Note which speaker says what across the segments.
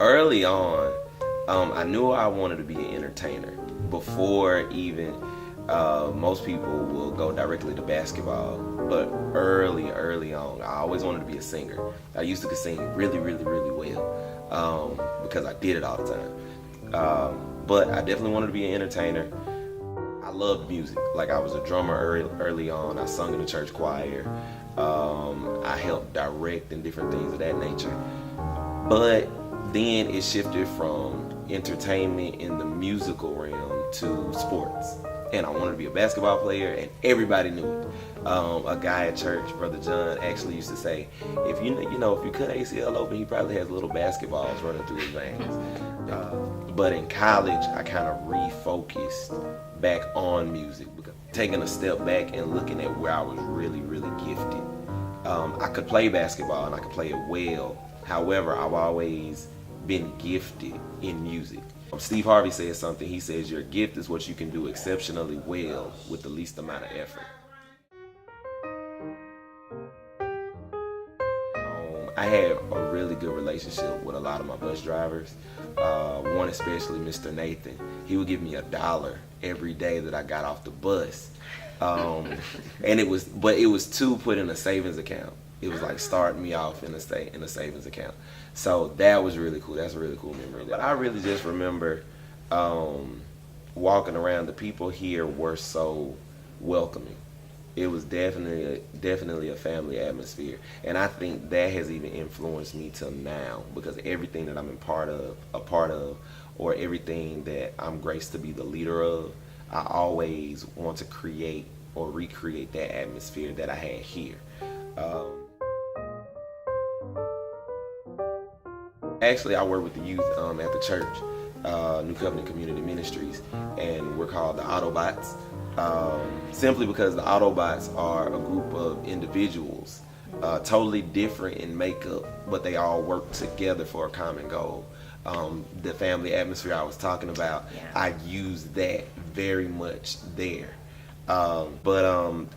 Speaker 1: Early on, I knew I wanted to be an entertainer before even most people will go directly to basketball. But early on, I always wanted to be a singer. I used to sing really well because I did it all the time. But I definitely wanted to be an entertainer. I loved music. Like I was a drummer early on. I sung in the church choir. I helped direct and different things of that nature. But then it shifted from entertainment in the musical realm to sports. And I wanted to be a basketball player, and everybody knew it. A guy at church, Brother John, actually used to say, if you cut ACL open, he probably has little basketballs running through his veins. But in college, I kind of refocused back on music, taking a step back and looking at where I was really gifted. I could play basketball and I could play it well. However, I've always been gifted in music. Steve Harvey says something. He says, your gift is what you can do exceptionally well with the least amount of effort. I have a really good relationship with a lot of my bus drivers. One especially, Mr. Nathan. He would give me $1 every day that I got off the bus. And it was to put in a savings account. It was like starting me off in a savings account. So that was really cool. That's a really cool memory. But I really just remember walking around. The people here were so welcoming. It was definitely a family atmosphere, and I think that has even influenced me till now, because everything that I'm a part of, or everything that I'm graced to be the leader of, I always want to create or recreate that atmosphere that I had here. Actually, I work with the youth at the church, New Covenant Community Ministries, and we're called the Autobots. Simply because the Autobots are a group of individuals, totally different in makeup, but they all work together for a common goal. The family atmosphere I was talking about, I use that very much there. But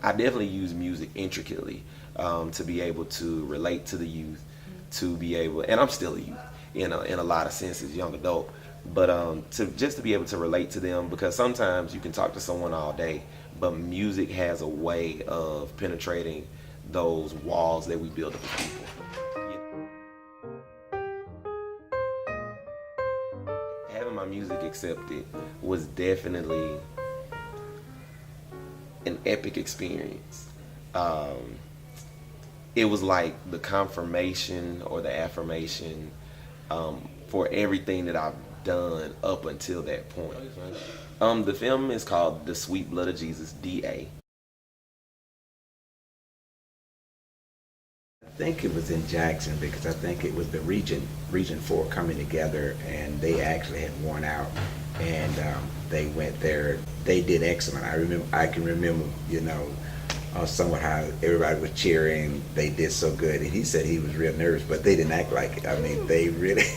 Speaker 1: I definitely use music intricately to be able to relate to the youth, to be able, and I'm still a youth, in a lot of senses, young adult. But to be able to relate to them, because sometimes you can talk to someone all day, but music has a way of penetrating those walls that we build up with people. Having my music accepted was definitely an epic experience. It was like the confirmation or the affirmation for everything that I've done up until that point. The film is called The Sweet Blood of Jesus, DA.
Speaker 2: I think it was in Jackson, because I think it was the Region 4 coming together, and they actually had worn out, and they went there. They did excellent. I can remember, somewhat how everybody was cheering. They did so good, and he said he was real nervous, but they didn't act like it. I mean, they really,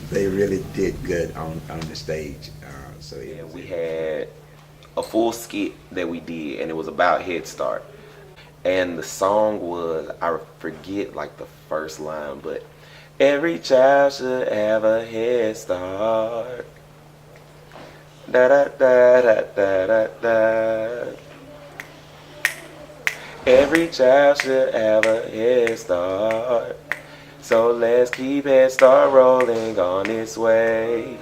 Speaker 2: they really did good on the stage. So yeah,
Speaker 1: we had a full skit that we did, and it was about Head Start. And the song was, I forget like the first line, but every child should have a head start. Da da da da da da da. Every child should have a head start. So let's keep Head Start rolling on its way.